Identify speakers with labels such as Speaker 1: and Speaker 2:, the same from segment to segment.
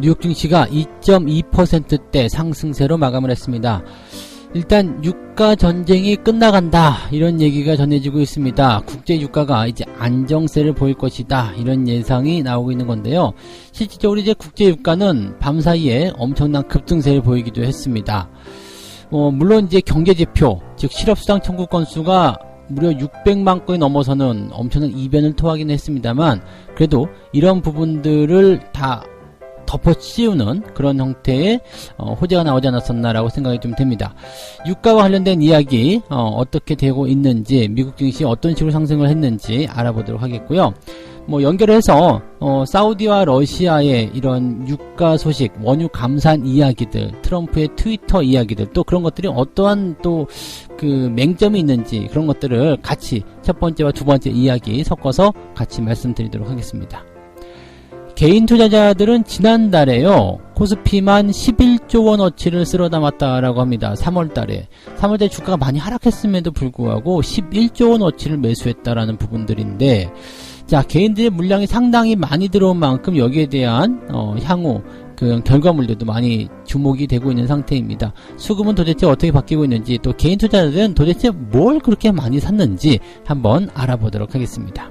Speaker 1: 뉴욕 증시가 2.2%대 상승세로 마감을 했습니다. 일단 유가 전쟁이 끝나간다 이런 얘기가 전해지고 있습니다. 국제 유가가 이제 안정세를 보일 것이다 이런 예상이 나오고 있는 건데요. 실질적으로 이제 국제 유가는 밤사이에 엄청난 급등세를 보이기도 했습니다. 물론 이제 경제지표 즉 실업수당 청구 건수가 무려 600만 건이 넘어서는 엄청난 이변을 토하긴 했습니다만 그래도 이런 부분들을 다 덮어씌우는 그런 형태의 호재가 나오지 않았었나라고 생각이 좀 됩니다. 유가와 관련된 이야기 어떻게 되고 있는지 미국 증시 어떤 식으로 상승을 했는지 알아보도록 하겠고요. 연결해서 사우디와 러시아의 이런 유가 소식, 원유 감산 이야기들, 트럼프의 트위터 이야기들 또 그런 것들이 어떠한 또 그 맹점이 있는지 그런 것들을 같이 첫 번째와 두 번째 이야기 섞어서 같이 말씀드리도록 하겠습니다. 개인 투자자들은 지난달에요. 코스피만 11조 원어치를 쓸어 담았다라고 합니다. 3월달에 주가가 많이 하락했음에도 불구하고 11조 원어치를 매수했다라는 부분들인데 자, 개인들의 물량이 상당히 많이 들어온 만큼 여기에 대한 향후 그 결과물들도 많이 주목이 되고 있는 상태입니다. 수급은 도대체 어떻게 바뀌고 있는지 또 개인 투자자들은 도대체 뭘 그렇게 많이 샀는지 한번 알아보도록 하겠습니다.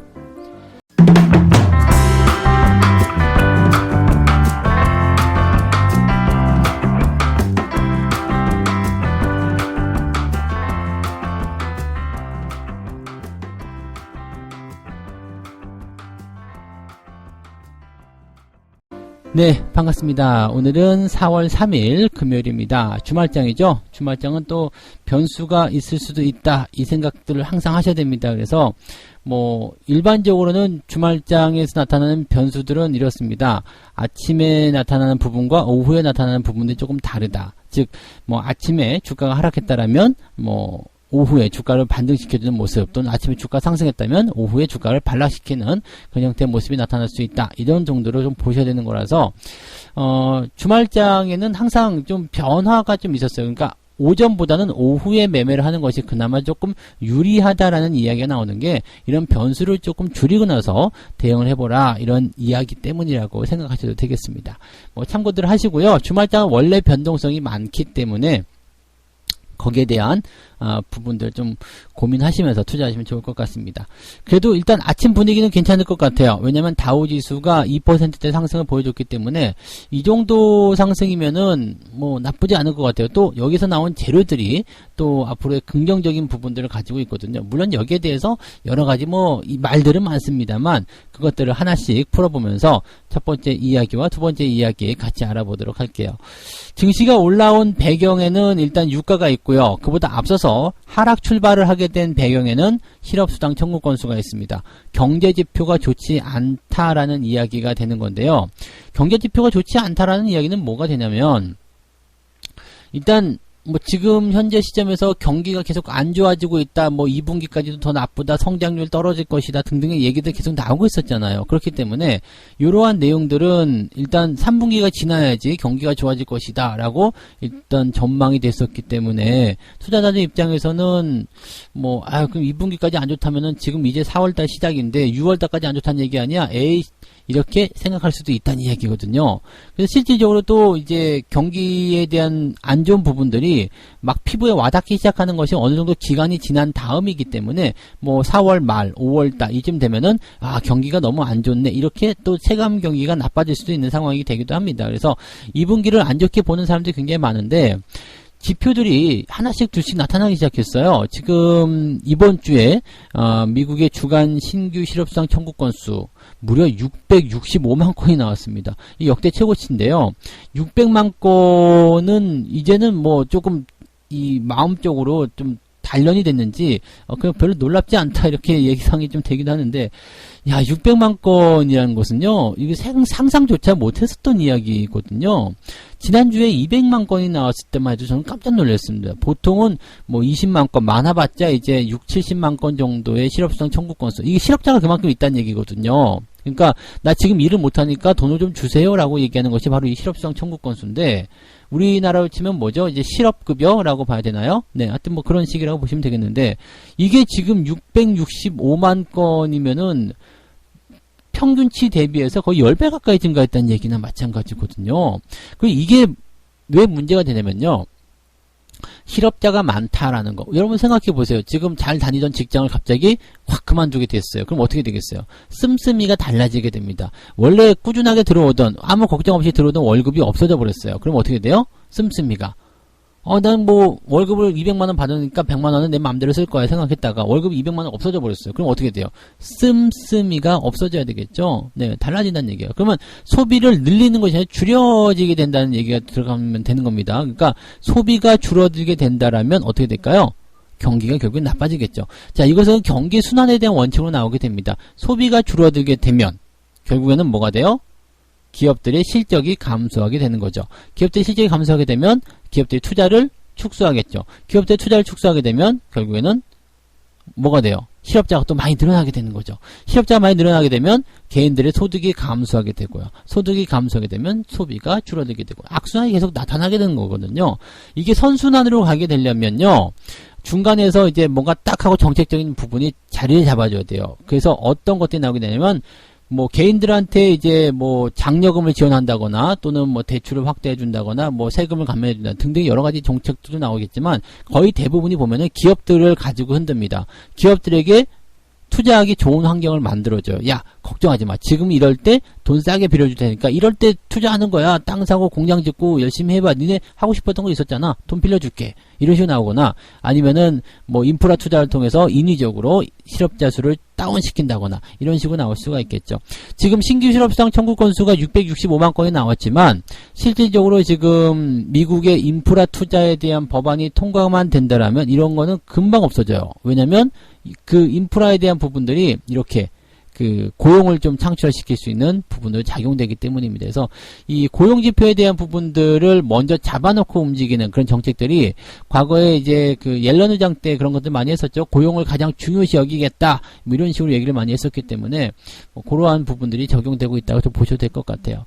Speaker 1: 네, 반갑습니다. 오늘은 4월 3일 금요일입니다. 주말장이죠. 주말장은 또 변수가 있을 수도 있다 이 생각들을 항상 하셔야 됩니다. 그래서 일반적으로는 주말장에서 나타나는 변수들은 이렇습니다. 아침에 나타나는 부분과 오후에 나타나는 부분들이 조금 다르다. 즉 아침에 주가가 하락했다라면 오후에 주가를 반등시켜주는 모습 또는 아침에 주가 상승했다면 오후에 주가를 반락시키는 그런 형태의 모습이 나타날 수 있다. 이런 정도로 좀 보셔야 되는 거라서 주말장에는 항상 좀 변화가 좀 있었어요. 그러니까 오전보다는 오후에 매매를 하는 것이 그나마 조금 유리하다라는 이야기가 나오는 게 이런 변수를 조금 줄이고 나서 대응을 해보라 이런 이야기 때문이라고 생각하셔도 되겠습니다. 참고들 하시고요. 주말장은 원래 변동성이 많기 때문에 거기에 대한 부분들 좀 고민하시면서 투자하시면 좋을 것 같습니다. 그래도 일단 아침 분위기는 괜찮을 것 같아요. 왜냐면 다우지수가 2%대 상승을 보여줬기 때문에 이 정도 상승이면은 나쁘지 않을 것 같아요. 또 여기서 나온 재료들이 또 앞으로의 긍정적인 부분들을 가지고 있거든요. 물론 여기에 대해서 여러 가지 이 말들은 많습니다만 그것들을 하나씩 풀어보면서 첫 번째 이야기와 두 번째 이야기 같이 알아보도록 할게요. 증시가 올라온 배경에는 일단 유가가 있고요. 그보다 앞서서 하락 출발을 하게 된 배경에는 실업수당 청구 건수가 있습니다. 경제지표가 좋지 않다라는 이야기가 되는 건데요. 경제지표가 좋지 않다라는 이야기는 뭐가 되냐면 일단 지금 현재 시점에서 경기가 계속 안 좋아지고 있다. 2분기까지도 더 나쁘다. 성장률 떨어질 것이다. 등등의 얘기들 계속 나오고 있었잖아요. 그렇기 때문에 이러한 내용들은 일단 3분기가 지나야지 경기가 좋아질 것이다. 라고 일단 전망이 됐었기 때문에 투자자들 입장에서는 그럼 2분기까지 안 좋다면은 지금 이제 4월달 시작인데 6월달까지 안 좋다는 얘기 아니야? 에이 이렇게 생각할 수도 있다는 이야기거든요. 그래서 실질적으로 또 이제 경기에 대한 안 좋은 부분들이 막 피부에 와닿기 시작하는 것이 어느 정도 기간이 지난 다음이기 때문에 4월 말, 5월 달 이쯤 되면은 경기가 너무 안 좋네. 이렇게 또 체감 경기가 나빠질 수도 있는 상황이 되기도 합니다. 그래서 2분기를 안 좋게 보는 사람들이 굉장히 많은데 지표들이 하나씩 둘씩 나타나기 시작했어요. 지금 이번 주에 미국의 주간 신규 실업수당 청구 건수 무려 665만 건이 나왔습니다. 이 역대 최고치인데요. 600만 건은 이제는 조금 이 마음적으로 좀 단련이 됐는지 그냥 별로 놀랍지 않다 이렇게 예상이 좀 되기도 하는데 600만 건이라는 것은요 이게 상상조차 못했었던 이야기거든요. 지난주에 200만 건이 나왔을 때만 해도 저는 깜짝 놀랐습니다. 보통은 20만 건 많아봤자 이제 6, 70만 건 정도의 실업수당 청구 건수 이게 실업자가 그만큼 있다는 얘기거든요. 그러니까 나 지금 일을 못하니까 돈을 좀 주세요 라고 얘기하는 것이 바로 이 실업수당 청구 건수인데 우리나라로 치면 뭐죠? 이제 실업급여라고 봐야 되나요? 네, 하여튼 그런 식이라고 보시면 되겠는데 이게 지금 665만 건이면은 평균치 대비해서 거의 10배 가까이 증가했다는 얘기나 마찬가지거든요. 그리고 이게 왜 문제가 되냐면요. 실업자가 많다라는 거. 여러분 생각해 보세요. 지금 잘 다니던 직장을 갑자기 확 그만두게 됐어요. 그럼 어떻게 되겠어요? 씀씀이가 달라지게 됩니다. 원래 꾸준하게 들어오던, 아무 걱정 없이 들어오던 월급이 없어져 버렸어요. 그럼 어떻게 돼요? 씀씀이가. 난 뭐 월급을 200만원 받으니까 100만원은 내 마음대로 쓸 거야 생각했다가 월급이 200만원 없어져 버렸어요. 그럼 어떻게 돼요? 씀씀이가 없어져야 되겠죠? 네, 달라진다는 얘기예요. 그러면 소비를 늘리는 것이 아니라 줄여지게 된다는 얘기가 들어가면 되는 겁니다. 그러니까 소비가 줄어들게 된다라면 어떻게 될까요? 경기가 결국엔 나빠지겠죠. 자, 이것은 경기 순환에 대한 원칙으로 나오게 됩니다. 소비가 줄어들게 되면 결국에는 뭐가 돼요? 기업들의 실적이 감소하게 되는 거죠. 기업들의 실적이 감소하게 되면 기업들이 투자를 축소하겠죠. 기업들이 투자를 축소하게 되면 결국에는 뭐가 돼요? 실업자가 또 많이 늘어나게 되는 거죠. 실업자가 많이 늘어나게 되면 개인들의 소득이 감소하게 되고요. 소득이 감소하게 되면 소비가 줄어들게 되고 악순환이 계속 나타나게 되는 거거든요. 이게 선순환으로 가게 되려면요. 중간에서 이제 뭔가 딱 하고 정책적인 부분이 자리를 잡아줘야 돼요. 그래서 어떤 것들이 나오게 되냐면 뭐 개인들한테 이제 뭐 장려금을 지원한다거나 또는 뭐 대출을 확대해 준다거나 뭐 세금을 감면해 준다 등등 여러 가지 정책들도 나오겠지만 거의 대부분이 보면은 기업들을 가지고 흔듭니다. 기업들에게 투자하기 좋은 환경을 만들어줘요. 야, 걱정하지 마. 지금 이럴 때 돈 싸게 빌려줄 테니까 이럴 때 투자하는 거야. 땅 사고 공장 짓고 열심히 해봐. 니네 하고 싶었던 거 있었잖아. 돈 빌려줄게. 이런 식으로 나오거나 아니면은 뭐 인프라 투자를 통해서 인위적으로 실업자 수를 다운시킨다거나 이런 식으로 나올 수가 있겠죠. 지금 신규 실업수당 청구 건수가 665만 건이 나왔지만 실질적으로 지금 미국의 인프라 투자에 대한 법안이 통과만 된다라면 이런 거는 금방 없어져요. 왜냐면 그 인프라에 대한 부분들이 이렇게 그 고용을 좀 창출시킬 수 있는 부분으로 작용되기 때문입니다. 그래서 이 고용지표에 대한 부분들을 먼저 잡아놓고 움직이는 그런 정책들이 과거에 이제 그 옐런 의장 때 그런 것들 많이 했었죠. 고용을 가장 중요시 여기겠다. 뭐 이런 식으로 얘기를 많이 했었기 때문에 뭐 그러한 부분들이 적용되고 있다고 좀 보셔도 될 것 같아요.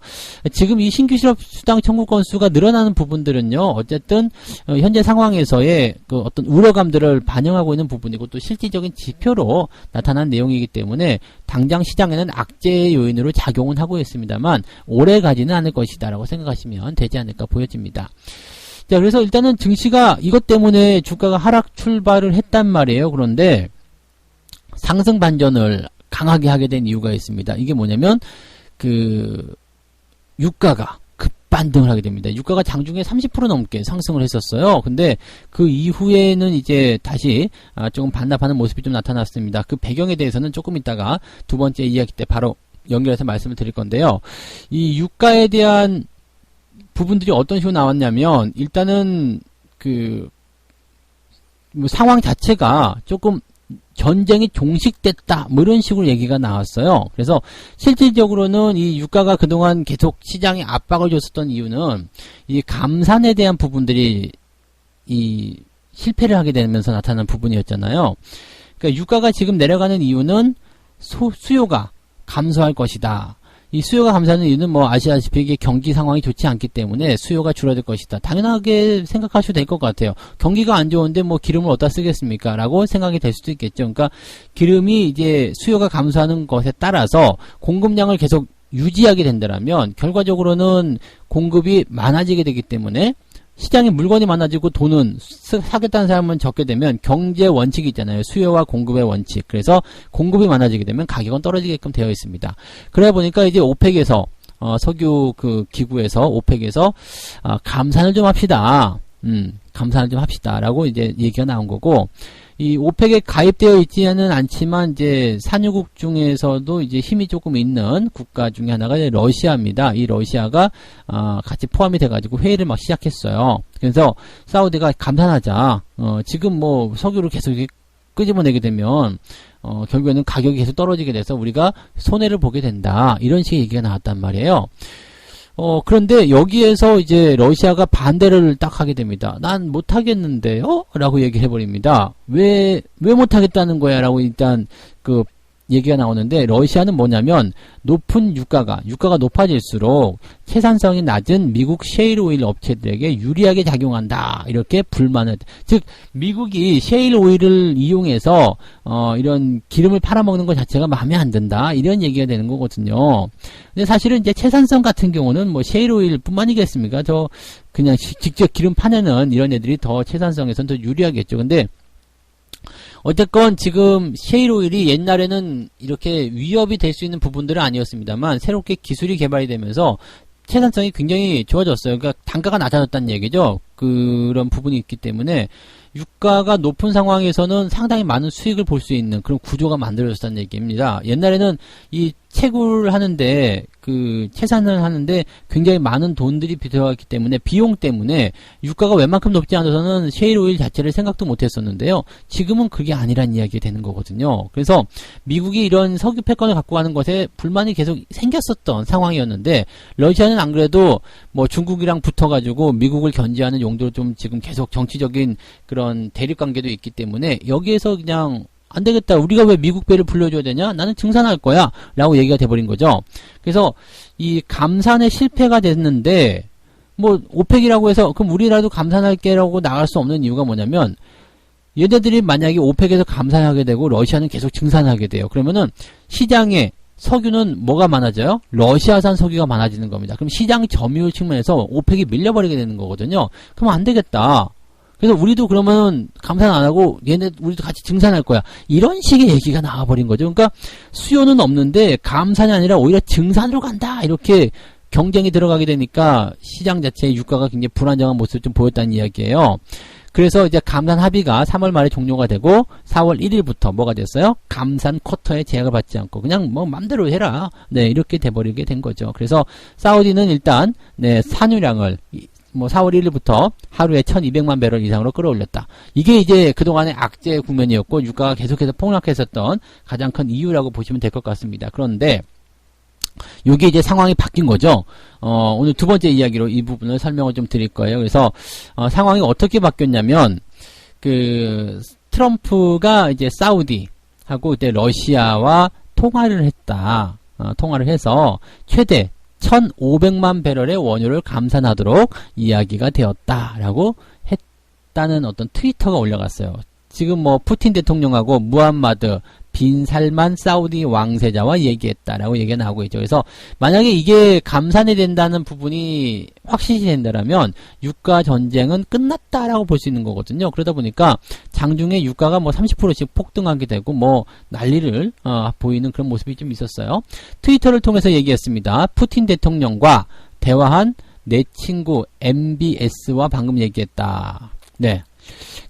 Speaker 1: 지금 이 신규 실업수당 청구 건수가 늘어나는 부분들은요. 어쨌든 현재 상황에서의 그 어떤 우려감들을 반영하고 있는 부분이고 또 실질적인 지표로 나타난 내용이기 때문에 당장 시장에는 악재의 요인으로 작용은 하고 있습니다만 오래 가지는 않을 것이다 라고 생각하시면 되지 않을까 보여집니다. 자, 그래서 일단은 증시가 이것 때문에 주가가 하락 출발을 했단 말이에요. 그런데 상승 반전을 강하게 하게 된 이유가 있습니다. 이게 뭐냐면 그 유가가 반등을 하게 됩니다. 유가가 장중에 30% 넘게 상승을 했었어요. 근데 그 이후에는 이제 다시 조금 반납하는 모습이 좀 나타났습니다. 그 배경에 대해서는 조금 이따가 두 번째 이야기 때 바로 연결해서 말씀을 드릴 건데요. 이 유가에 대한 부분들이 어떤 식으로 나왔냐면 일단은 그 뭐 상황 자체가 조금 전쟁이 종식됐다 뭐 이런 식으로 얘기가 나왔어요. 그래서 실질적으로는 이 유가가 그동안 계속 시장에 압박을 줬었던 이유는 이 감산에 대한 부분들이 이 실패를 하게 되면서 나타난 부분이었잖아요. 그러니까 유가가 지금 내려가는 이유는 수요가 감소할 것이다. 이 수요가 감소하는 이유는 뭐 아시다시피 이게 경기 상황이 좋지 않기 때문에 수요가 줄어들 것이다. 당연하게 생각하셔도 될 것 같아요. 경기가 안 좋은데 뭐 기름을 어디다 쓰겠습니까? 라고 생각이 될 수도 있겠죠. 그러니까 기름이 이제 수요가 감소하는 것에 따라서 공급량을 계속 유지하게 된다면 결과적으로는 공급이 많아지게 되기 때문에 시장에 물건이 많아지고 돈은 사겠다는 사람은 적게 되면 경제 원칙이 있잖아요. 수요와 공급의 원칙. 그래서 공급이 많아지게 되면 가격은 떨어지게끔 되어 있습니다. 그러다 보니까 이제 오펙에서 석유 그 기구에서 오펙에서 감산을 좀 합시다. 감산을 좀 합시다라고 이제 얘기가 나온 거고 이 오펙에 가입되어 있지는 않지만 이제 산유국 중에서도 이제 힘이 조금 있는 국가 중에 하나가 이제 러시아입니다. 이 러시아가 같이 포함이 돼가지고 회의를 막 시작했어요. 그래서 사우디가 감산하자. 지금 뭐 석유를 계속 끄집어내게 되면 결국에는 가격이 계속 떨어지게 돼서 우리가 손해를 보게 된다. 이런 식의 얘기가 나왔단 말이에요. 그런데 여기에서 이제 러시아가 반대를 딱 하게 됩니다. 난 못하겠는데요? 라고 얘기를 해버립니다. 왜 못하겠다는 거야? 라고 일단, 얘기가 나오는데 러시아는 뭐냐면 높은 유가가 높아질수록 생산성이 낮은 미국 셰일 오일 업체들에게 유리하게 작용한다. 이렇게 불만을 즉 미국이 셰일 오일을 이용해서 이런 기름을 팔아먹는 것 자체가 마음에 안 든다. 이런 얘기가 되는 거거든요. 근데 사실은 이제 채산성 같은 경우는 뭐 셰일 오일뿐만이겠습니까? 저 그냥 직접 기름 파내는 이런 애들이 더 채산성에서는 더 유리하겠죠. 근데 어쨌건 지금 셰일 오일이 옛날에는 이렇게 위협이 될 수 있는 부분들은 아니었습니다만 새롭게 기술이 개발이 되면서 생산성이 굉장히 좋아졌어요. 그러니까 단가가 낮아졌다는 얘기죠. 그런 부분이 있기 때문에 유가가 높은 상황에서는 상당히 많은 수익을 볼 수 있는 그런 구조가 만들어졌다는 얘기입니다. 옛날에는 이 채굴을 하는데 채산을 하는데 굉장히 많은 돈들이 들어갔기 때문에 비용 때문에 유가가 웬만큼 높지 않아서는 셰일 오일 자체를 생각도 못 했었는데요. 지금은 그게 아니란 이야기가 되는 거거든요. 그래서 미국이 이런 석유 패권을 갖고 가는 것에 불만이 계속 생겼었던 상황이었는데 러시아는 안 그래도 뭐 중국이랑 붙어가지고 미국을 견제하는 용도로 좀 지금 계속 정치적인 그런 대립 관계도 있기 때문에 여기에서 그냥 안 되겠다. 우리가 왜 미국 배를 불러줘야 되냐? 나는 증산할 거야. 라고 얘기가 돼버린 거죠. 그래서 이 감산에 실패가 됐는데 뭐 오펙이라고 해서 그럼 우리라도 감산할게 라고 나갈 수 없는 이유가 뭐냐면 얘네들이 만약에 오펙에서 감산하게 되고 러시아는 계속 증산하게 돼요. 그러면은 시장에 석유는 뭐가 많아져요? 러시아산 석유가 많아지는 겁니다. 그럼 시장 점유율 측면에서 오펙이 밀려버리게 되는 거거든요. 그럼 안 되겠다. 그래서 우리도 그러면 감산 안 하고 우리도 같이 증산할 거야. 이런 식의 얘기가 나와버린 거죠. 그러니까 수요는 없는데 감산이 아니라 오히려 증산으로 간다. 이렇게 경쟁이 들어가게 되니까 시장 자체의 유가가 굉장히 불안정한 모습을 좀 보였다는 이야기예요. 그래서 이제 감산 합의가 3월 말에 종료가 되고 4월 1일부터 뭐가 됐어요? 감산 쿼터에 제약을 받지 않고 그냥 뭐 맘대로 해라. 네, 이렇게 돼버리게 된 거죠. 그래서 사우디는 일단 산유량을 뭐 4월 1일부터 하루에 1200만 배럴 이상으로 끌어올렸다. 이게 이제 그동안의 악재 국면이었고 유가가 계속해서 폭락했었던 가장 큰 이유라고 보시면 될 것 같습니다. 그런데 요게 이제 상황이 바뀐 거죠. 오늘 두 번째 이야기로 이 부분을 설명을 좀 드릴 거예요. 그래서 상황이 어떻게 바뀌었냐면 트럼프가 이제 사우디하고 이제 러시아와 통화를 했다. 통화를 해서 최대 1500만 배럴의 원유를 감산하도록 이야기가 되었다라고 했다는 어떤 트위터가 올라갔어요. 지금 뭐 푸틴 대통령하고 무함마드 빈 살만 사우디 왕세자와 얘기했다라고 얘기가 나오고 있죠. 그래서 만약에 이게 감산이 된다는 부분이 확실히 된다라면 유가 전쟁은 끝났다라고 볼 수 있는 거거든요. 그러다 보니까 장중에 유가가 뭐 30%씩 폭등하게 되고 뭐 난리를 보이는 그런 모습이 좀 있었어요. 트위터를 통해서 얘기했습니다. 푸틴 대통령과 대화한 내 친구 MBS와 방금 얘기했다. 네,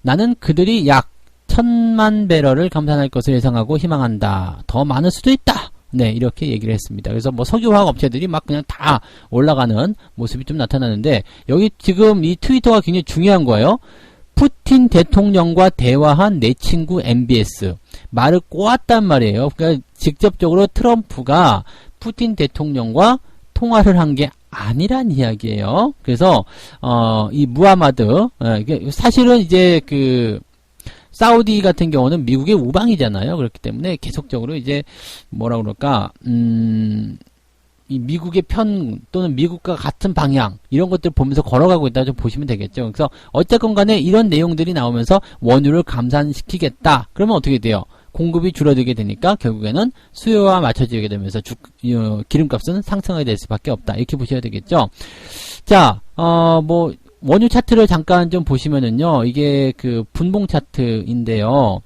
Speaker 1: 나는 그들이 약 1000만 배럴을 감산할 것을 예상하고 희망한다. 더 많을 수도 있다. 네, 이렇게 얘기를 했습니다. 그래서 뭐 석유화학 업체들이 막 그냥 다 올라가는 모습이 좀 나타나는데 여기 지금 이 트위터가 굉장히 중요한 거예요. 푸틴 대통령과 대화한 내 친구 MBS. 말을 꼬았단 말이에요. 그러니까 직접적으로 트럼프가 푸틴 대통령과 통화를 한 게 아니란 이야기예요. 그래서 이 무하마드 사실은 이제 사우디 같은 경우는 미국의 우방이잖아요. 그렇기 때문에 계속적으로 이제 뭐라 그럴까 이 미국의 편 또는 미국과 같은 방향 이런 것들 보면서 걸어가고 있다 좀 보시면 되겠죠. 그래서 어쨌건 간에 이런 내용들이 나오면서 원유를 감산시키겠다. 그러면 어떻게 돼요? 공급이 줄어들게 되니까 결국에는 수요와 맞춰지게 되면서 기름값은 상승하게 될 수밖에 없다. 이렇게 보셔야 되겠죠. 자, 뭐 원유 차트를 잠깐 좀 보시면은요, 이게 분봉 차트인데요.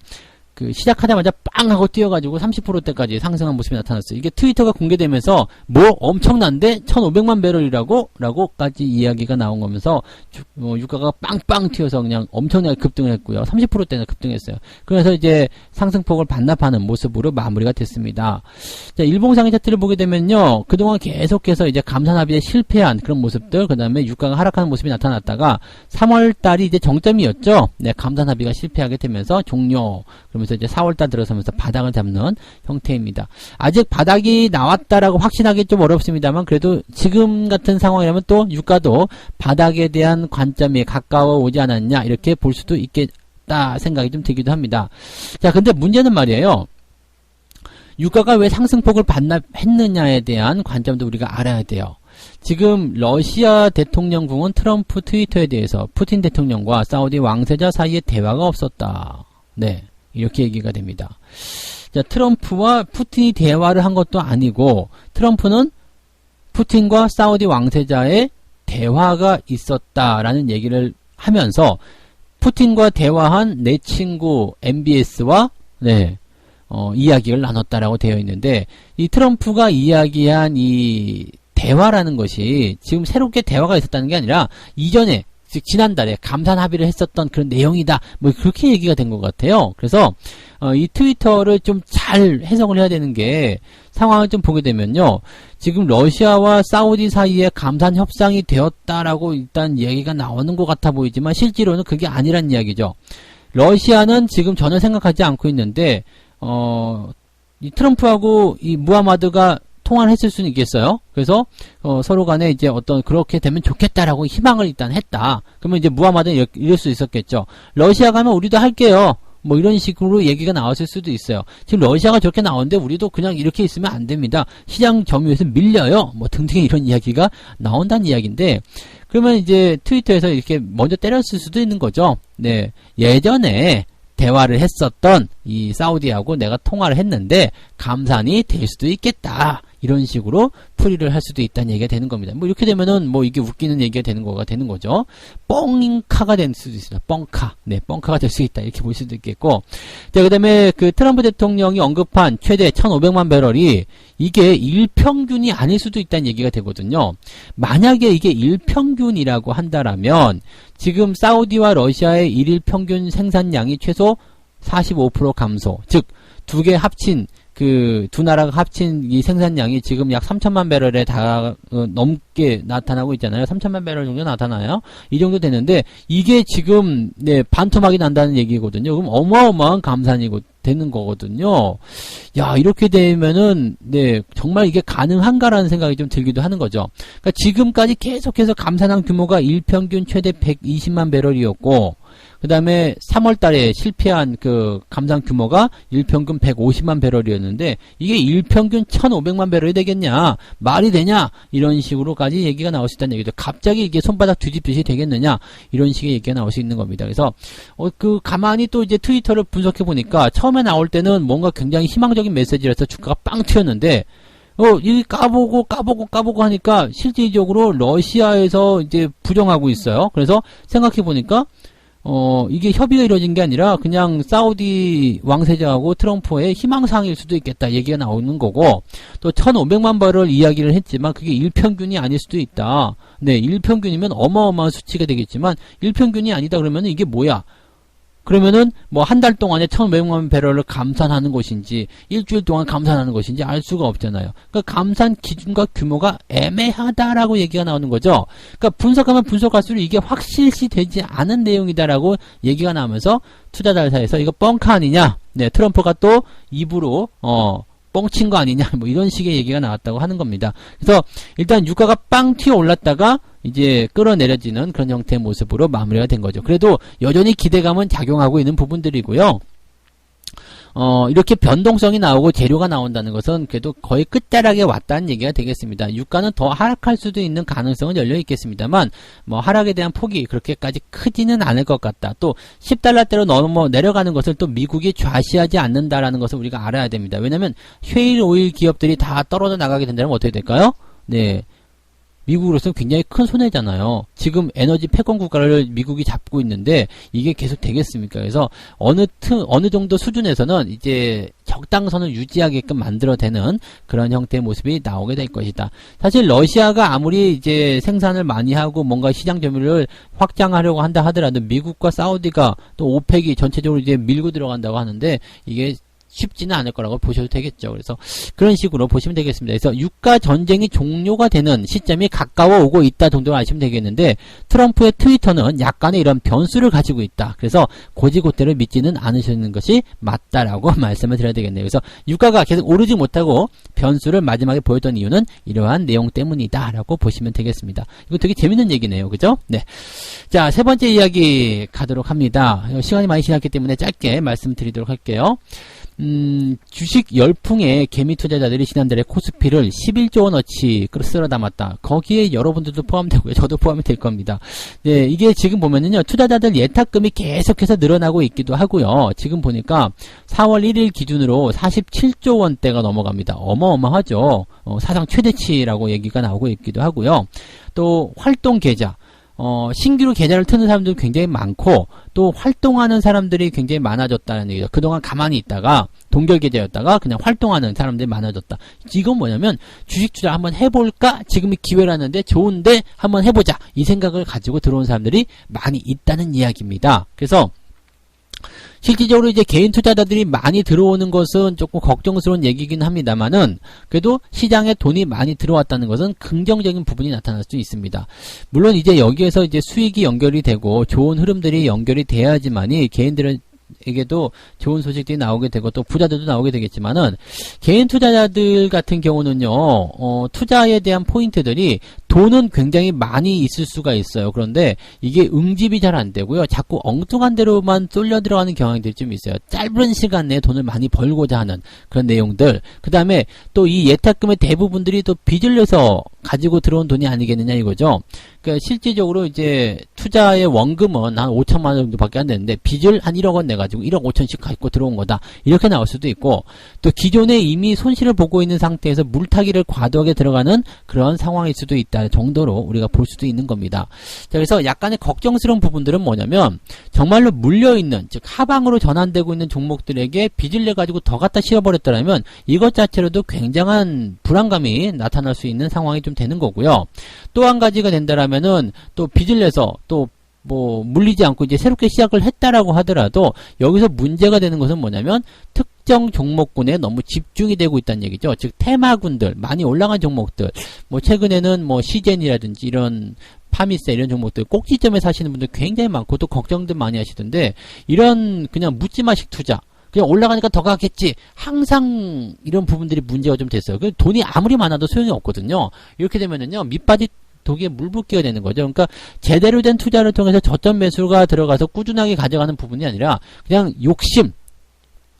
Speaker 1: 시작하자마자 빵 하고 뛰어가지고 30%대까지 상승한 모습이 나타났어요. 이게 트위터가 공개되면서 뭐 엄청난데 1500만 배럴이라고? 라고까지 이야기가 나온 거면서 유가가 빵빵 튀어서 그냥 엄청나게 급등을 했고요. 30%대나 급등했어요. 그래서 이제 상승폭을 반납하는 모습으로 마무리가 됐습니다. 자, 일봉상의 차트를 보게 되면요. 그동안 계속해서 이제 감산 합의에 실패한 그런 모습들, 그 다음에 유가가 하락하는 모습이 나타났다가 3월달이 이제 정점이었죠. 네, 감산 합의가 실패하게 되면서 종료. 그러면서 이제 4월달 들어서면서 바닥을 잡는 형태입니다. 아직 바닥이 나왔다라고 확신하기 좀 어렵습니다만 그래도 지금 같은 상황이라면 또 유가도 바닥에 대한 관점이 가까워 오지 않았냐 이렇게 볼 수도 있겠다 생각이 좀 들기도 합니다. 자, 근데 문제는 말이에요. 유가가 왜 상승폭을 반납했느냐에 대한 관점도 우리가 알아야 돼요. 지금 러시아 대통령궁은 트럼프 트위터에 대해서 푸틴 대통령과 사우디 왕세자 사이에 대화가 없었다. 네, 이렇게 얘기가 됩니다. 자, 트럼프와 푸틴이 대화를 한 것도 아니고 트럼프는 푸틴과 사우디 왕세자의 대화가 있었다라는 얘기를 하면서 푸틴과 대화한 내 친구 MBS와 이야기를 나눴다라고 되어 있는데, 이 트럼프가 이야기한 이 대화라는 것이 지금 새롭게 대화가 있었다는 게 아니라 이전에, 즉 지난달에 감산 합의를 했었던 그런 내용이다, 뭐 그렇게 얘기가 된 것 같아요. 그래서 이 트위터를 좀 잘 해석을 해야 되는 게, 상황을 좀 보게 되면요, 지금 러시아와 사우디 사이에 감산 협상이 되었다라고 일단 이야기가 나오는 것 같아 보이지만 실제로는 그게 아니란 이야기죠. 러시아는 지금 전혀 생각하지 않고 있는데 이 트럼프하고 이 무하마드가 통화를 했을 수는 있겠어요. 그래서 서로 간에 이제 어떤 그렇게 되면 좋겠다라고 희망을 일단 했다. 그러면 이제 무하마드는 이럴 수 있었겠죠. 러시아 가면 우리도 할게요. 뭐 이런 식으로 얘기가 나왔을 수도 있어요. 지금 러시아가 저렇게 나오는데 우리도 그냥 이렇게 있으면 안 됩니다. 시장 점유에서 밀려요. 뭐 등등의 이런 이야기가 나온다는 이야기인데, 그러면 이제 트위터에서 이렇게 먼저 때렸을 수도 있는 거죠. 네, 예전에 대화를 했었던 이 사우디하고 내가 통화를 했는데 감산이 될 수도 있겠다, 이런 식으로 풀이를 할 수도 있다는 얘기가 되는 겁니다. 뭐 이렇게 되면은 뭐 이게 웃기는 얘기가 되는 거죠. 뻥카가 될 수도 있습니다. 뻥카. 네, 뻥카가 될 수 있다, 이렇게 볼 수도 있겠고. 자, 그다음에 그 트럼프 대통령이 언급한 최대 1,500만 배럴이 이게 일평균이 아닐 수도 있다는 얘기가 되거든요. 만약에 이게 일평균이라고 한다라면 지금 사우디와 러시아의 일일 평균 생산량이 최소 45% 감소. 즉 두 개 합친 두 나라가 합친 이 생산량이 지금 약 3천만 배럴에 넘게 나타나고 있잖아요. 3천만 배럴 정도 나타나요. 이 정도 되는데 이게 지금 반토막이 난다는 얘기거든요. 그럼 어마어마한 감산이고 되는 거거든요. 야, 이렇게 되면은 정말 이게 가능한가라는 생각이 좀 들기도 하는 거죠. 그러니까 지금까지 계속해서 감산한 규모가 일평균 최대 120만 배럴이었고, 그 다음에 3월 달에 실패한 그 감산 규모가 일평균 150만 배럴이었는데 이게 일평균 1,500만 배럴이 되겠냐? 말이 되냐? 이런 식으로까지 얘기가 나올 수 있다는 얘기죠. 갑자기 이게 손바닥 뒤집듯이 되겠느냐? 이런 식의 얘기가 나올 수 있는 겁니다. 그래서 가만히 또 이제 트위터를 분석해 보니까 처음에 나올 때는 뭔가 굉장히 희망적인 메시지라서 주가가 빵 튀었는데 이 까보고 하니까 실질적으로 러시아에서 이제 부정하고 있어요. 그래서 생각해 보니까 이게 협의가 이루어진 게 아니라 그냥 사우디 왕세자하고 트럼프의 희망사항일 수도 있겠다 얘기가 나오는 거고, 또 1,500만 배럴 이야기를 했지만 그게 일평균이 아닐 수도 있다. 네, 일평균이면 어마어마한 수치가 되겠지만 일평균이 아니다 그러면 이게 뭐야? 그러면은 뭐 한 달 동안에 1,500만 배럴을 감산하는 것인지 일주일 동안 감산하는 것인지 알 수가 없잖아요. 그러니까 감산 기준과 규모가 애매하다라고 얘기가 나오는 거죠. 그러니까 분석하면 분석할수록 이게 확실시 되지 않은 내용이다라고 얘기가 나오면서 투자자사에서 이거 뻥카 아니냐? 네, 트럼프가 또 입으로 뻥친 거 아니냐? 뭐 이런 식의 얘기가 나왔다고 하는 겁니다. 그래서 일단 유가가 빵 튀어 올랐다가 이제 끌어내려지는 그런 형태의 모습으로 마무리가 된 거죠. 그래도 여전히 기대감은 작용하고 있는 부분들이고요. 이렇게 변동성이 나오고 재료가 나온다는 것은 그래도 거의 끝자락에 왔다는 얘기가 되겠습니다. 유가는 더 하락할 수도 있는 가능성은 열려 있겠습니다만 뭐 하락에 대한 폭이 그렇게까지 크지는 않을 것 같다. 또 10달러대로 내려가는 것을 또 미국이 좌시하지 않는다라는 것을 우리가 알아야 됩니다. 왜냐하면 셰일 오일 기업들이 다 떨어져 나가게 된다면 어떻게 될까요? 네, 미국으로서는 굉장히 큰 손해잖아요. 지금 에너지 패권 국가를 미국이 잡고 있는데 이게 계속 되겠습니까? 그래서 어느 정도 수준에서는 이제 적당선을 유지하게끔 만들어내는 그런 형태의 모습이 나오게 될 것이다. 사실 러시아가 아무리 이제 생산을 많이 하고 뭔가 시장 점유율을 확장하려고 한다 하더라도 미국과 사우디가 또 오펙이 전체적으로 이제 밀고 들어간다고 하는데 이게 쉽지는 않을 거라고 보셔도 되겠죠. 그래서 그런 식으로 보시면 되겠습니다. 그래서 유가 전쟁이 종료가 되는 시점이 가까워 오고 있다 정도로 아시면 되겠는데, 트럼프의 트위터는 약간의 이런 변수를 가지고 있다. 그래서 고지고대로 믿지는 않으시는 것이 맞다라고 말씀을 드려야 되겠네요. 그래서 유가가 계속 오르지 못하고 변수를 마지막에 보였던 이유는 이러한 내용 때문이다 라고 보시면 되겠습니다. 이거 되게 재밌는 얘기네요. 그죠? 네. 자, 세 번째 이야기 가도록 합니다. 시간이 많이 지났기 때문에 짧게 말씀드리도록 할게요. 주식 열풍에 개미 투자자들이 지난달에 코스피를 11조 원어치 쓸어 담았다. 거기에 여러분들도 포함되고요. 저도 포함이 될 겁니다. 네, 이게 지금 보면은요, 투자자들 예탁금이 계속해서 늘어나고 있기도 하고요. 지금 보니까 4월 1일 기준으로 47조 원대가 넘어갑니다. 어마어마하죠. 사상 최대치라고 얘기가 나오고 있기도 하고요. 또 활동 계좌. 신규로 계좌를 트는 사람도 굉장히 많고, 또 활동하는 사람들이 굉장히 많아졌다는 얘기죠. 그동안 가만히 있다가, 동결 계좌였다가 그냥 활동하는 사람들이 많아졌다. 이건 뭐냐면, 주식 투자 한번 해볼까? 지금이 기회라는데 좋은데 한번 해보자. 이 생각을 가지고 들어온 사람들이 많이 있다는 이야기입니다. 그래서, 실질적으로 이제 개인 투자자들이 많이 들어오는 것은 조금 걱정스러운 얘기긴 합니다만은 그래도 시장에 돈이 많이 들어왔다는 것은 긍정적인 부분이 나타날 수 있습니다. 물론 이제 여기에서 이제 수익이 연결이 되고 좋은 흐름들이 연결이 돼야지만이 개인들에게도 좋은 소식들이 나오게 되고 또 부자들도 나오게 되겠지만은 개인 투자자들 같은 경우는요, 투자에 대한 포인트들이 돈은 굉장히 많이 있을 수가 있어요. 그런데 이게 응집이 잘 안 되고요. 자꾸 엉뚱한 데로만 쏠려 들어가는 경향들이 좀 있어요. 짧은 시간 내에 돈을 많이 벌고자 하는 그런 내용들. 그 다음에 또 이 예탁금의 대부분들이 또 빚을 내서 가지고 들어온 돈이 아니겠느냐 이거죠. 그러니까 실질적으로 이제 투자의 원금은 한 5천만 원 정도밖에 안 되는데 빚을 한 1억 원 내가지고 1억 5천씩 갖고 들어온 거다. 이렇게 나올 수도 있고 또 기존에 이미 손실을 보고 있는 상태에서 물타기를 과도하게 들어가는 그런 상황일 수도 있다 정도로 우리가 볼 수도 있는 겁니다. 자, 그래서 약간의 걱정스러운 부분들은 뭐냐면 정말로 물려있는 즉 하방으로 전환되고 있는 종목들에게 빚을 내가지고 더 갖다 실어버렸더라면 이것 자체로도 굉장한 불안감이 나타날 수 있는 상황이 좀 되는 거고요. 또 한 가지가 된다라면은 또 빚을 내서 또 뭐 물리지 않고 이제 새롭게 시작을 했다라고 하더라도 여기서 문제가 되는 것은 뭐냐면 특정 종목군에 너무 집중이 되고 있다는 얘기죠. 즉 테마군들 많이 올라간 종목들 뭐 최근에는 뭐 시젠이라든지 이런 파미세 이런 종목들 꼭지점에 사시는 분들 굉장히 많고 또 걱정들 많이 하시던데 이런 그냥 묻지마식 투자 그냥 올라가니까 더 가겠지. 항상 이런 부분들이 문제가 좀 됐어요. 돈이 아무리 많아도 소용이 없거든요. 이렇게 되면은요, 밑바디 독에 물 붓기가 되는 거죠. 그러니까 제대로 된 투자를 통해서 저점 매수가 들어가서 꾸준하게 가져가는 부분이 아니라 그냥 욕심,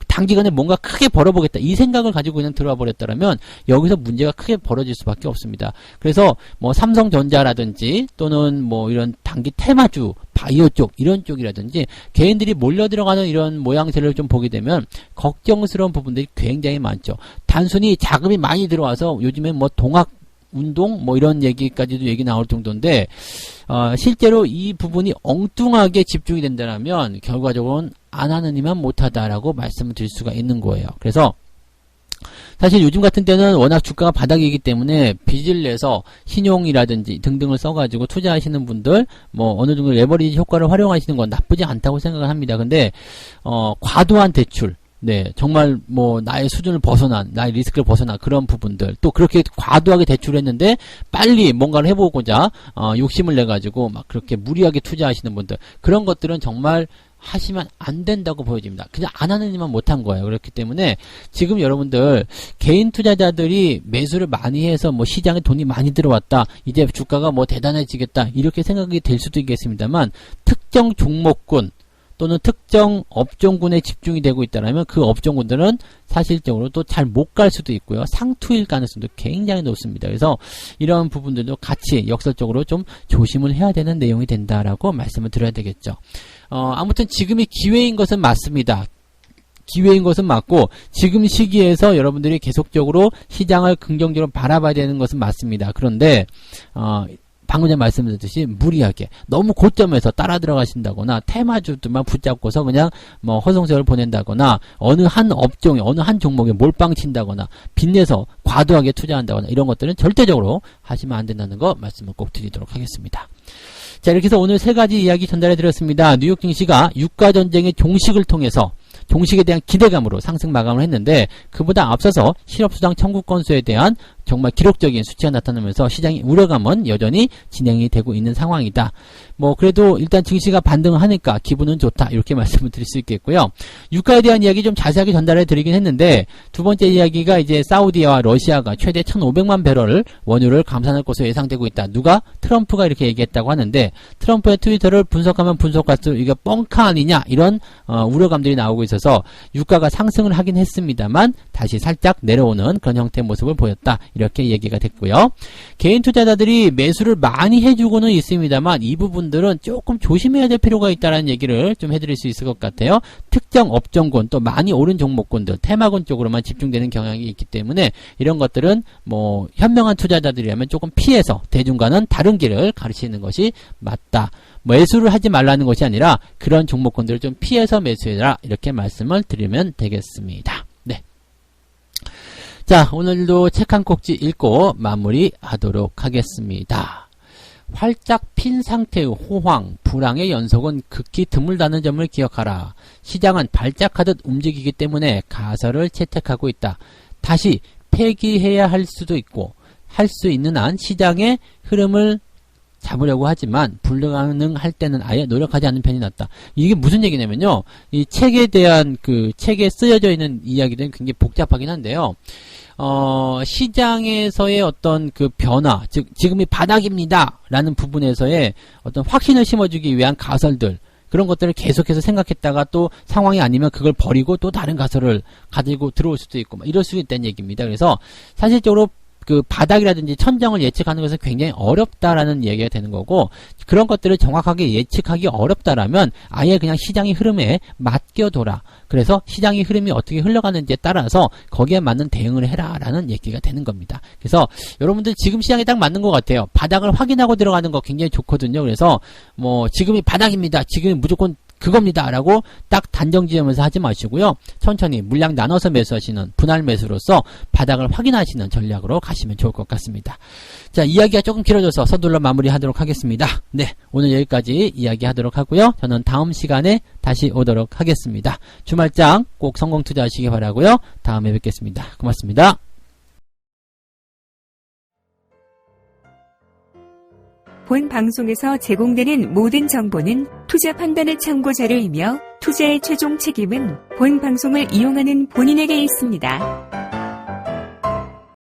Speaker 1: 단기간에 뭔가 크게 벌어보겠다 이 생각을 가지고 그냥 들어와 버렸다면 여기서 문제가 크게 벌어질 수밖에 없습니다. 그래서 뭐 삼성전자라든지 또는 뭐 이런 단기 테마주 바이오 쪽 이런 쪽이라든지 개인들이 몰려 들어가는 이런 모양새를 좀 보게 되면 걱정스러운 부분들이 굉장히 많죠. 단순히 자금이 많이 들어와서 요즘에 뭐 동학 운동 뭐 이런 얘기까지도 얘기 나올 정도인데 실제로 이 부분이 엉뚱하게 집중이 된다면 결과적으로는 안 하는 이만 못하다라고 말씀을 드릴 수가 있는 거예요. 그래서 사실 요즘 같은 때는 워낙 주가가 바닥이기 때문에 빚을 내서 신용이라든지 등등을 써가지고 투자하시는 분들 뭐 어느 정도 레버리지 효과를 활용하시는 건 나쁘지 않다고 생각을 합니다. 근데 과도한 대출 네, 정말 뭐 나의 수준을 벗어난, 나의 리스크를 벗어난 그런 부분들 또 그렇게 과도하게 대출했는데 빨리 뭔가를 해보고자 욕심을 내가지고 막 그렇게 무리하게 투자하시는 분들 그런 것들은 정말 하시면 안 된다고 보여집니다. 그냥 안 하는 일만 못한 거예요. 그렇기 때문에 지금 여러분들 개인 투자자들이 매수를 많이 해서 뭐 시장에 돈이 많이 들어왔다 이제 주가가 뭐 대단해지겠다 이렇게 생각이 될 수도 있겠습니다만 특정 종목군 또는 특정 업종군에 집중이 되고 있다면 그 업종군들은 사실적으로 또 잘 못 갈 수도 있고요. 상투일 가능성도 굉장히 높습니다. 그래서 이런 부분들도 같이 역설적으로 좀 조심을 해야 되는 내용이 된다라고 말씀을 드려야 되겠죠. 아무튼 지금이 기회인 것은 맞습니다. 기회인 것은 맞고 지금 시기에서 여러분들이 계속적으로 시장을 긍정적으로 바라봐야 되는 것은 맞습니다. 그런데 방금 전에 말씀드렸듯이 무리하게 너무 고점에서 따라 들어가신다거나 테마주들만 붙잡고서 그냥 뭐 허송세월을 보낸다거나 어느 한 업종에 어느 한 종목에 몰빵 친다거나 빚내서 과도하게 투자한다거나 이런 것들은 절대적으로 하시면 안 된다는 거 말씀을 꼭 드리도록 하겠습니다. 자, 이렇게 해서 오늘 세 가지 이야기 전달해 드렸습니다. 뉴욕 증시가 유가전쟁의 종식을 통해서 종식에 대한 기대감으로 상승 마감을 했는데 그보다 앞서서 실업수당 청구 건수에 대한 정말 기록적인 수치가 나타나면서 시장의 우려감은 여전히 진행이 되고 있는 상황이다. 뭐 그래도 일단 증시가 반등을 하니까 기분은 좋다. 이렇게 말씀을 드릴 수 있겠고요. 유가에 대한 이야기 좀 자세하게 전달해 드리긴 했는데 두 번째 이야기가 이제 사우디와 러시아가 최대 1,500만 배럴을 원유를 감산할 것으로 예상되고 있다. 누가? 트럼프가 이렇게 얘기했다고 하는데 트럼프의 트위터를 분석하면 분석할수록 이게 뻥카 아니냐 이런 우려감들이 나오고 있어서 유가가 상승을 하긴 했습니다만 다시 살짝 내려오는 그런 형태의 모습을 보였다. 이렇게 얘기가 됐고요. 개인 투자자들이 매수를 많이 해주고는 있습니다만 이 부분들은 조금 조심해야 될 필요가 있다는 얘기를 좀 해드릴 수 있을 것 같아요. 특정 업종군 또 많이 오른 종목군들 테마군 쪽으로만 집중되는 경향이 있기 때문에 이런 것들은 뭐 현명한 투자자들이라면 조금 피해서 대중과는 다른 길을 가르치는 것이 맞다. 매수를 하지 말라는 것이 아니라 그런 종목군들을 좀 피해서 매수해라 이렇게 말씀을 드리면 되겠습니다. 네. 자, 오늘도 책 한 꼭지 읽고 마무리하도록 하겠습니다. 활짝 핀 상태의 호황, 불황의 연속은 극히 드물다는 점을 기억하라. 시장은 발작하듯 움직이기 때문에 가설을 채택하고 있다. 다시 폐기해야 할 수도 있고 할 수 있는 한 시장의 흐름을 잡으려고 하지만 불가능할 때는 아예 노력하지 않는 편이 낫다. 이게 무슨 얘기냐면요. 이 책에 대한 그 책에 쓰여져 있는 이야기들은 굉장히 복잡하긴 한데요. 시장에서의 어떤 그 변화, 즉 지금이 바닥입니다 라는 부분에서의 어떤 확신을 심어주기 위한 가설들 그런 것들을 계속해서 생각했다가 또 상황이 아니면 그걸 버리고 또 다른 가설을 가지고 들어올 수도 있고 이럴 수 있다는 얘기입니다. 그래서 사실적으로 그 바닥이라든지 천정을 예측하는 것은 굉장히 어렵다라는 얘기가 되는 거고 그런 것들을 정확하게 예측하기 어렵다라면 아예 그냥 시장의 흐름에 맡겨둬라. 그래서 시장의 흐름이 어떻게 흘러가는지에 따라서 거기에 맞는 대응을 해라 라는 얘기가 되는 겁니다. 그래서 여러분들 지금 시장에 딱 맞는 것 같아요. 바닥을 확인하고 들어가는 거 굉장히 좋거든요. 그래서 뭐 지금이 바닥입니다. 지금이 무조건 그겁니다 라고 딱 단정 지으면서 하지 마시고요. 천천히 물량 나눠서 매수하시는 분할 매수로서 바닥을 확인하시는 전략으로 가시면 좋을 것 같습니다. 자, 이야기가 조금 길어져서 서둘러 마무리하도록 하겠습니다. 네, 오늘 여기까지 이야기하도록 하고요. 저는 다음 시간에 다시 오도록 하겠습니다. 주말장 꼭 성공 투자하시기 바라고요. 다음에 뵙겠습니다. 고맙습니다.
Speaker 2: 본 방송에서 제공되는 모든 정보는 투자 판단의 참고 자료이며 투자의 최종 책임은 본 방송을 이용하는 본인에게 있습니다.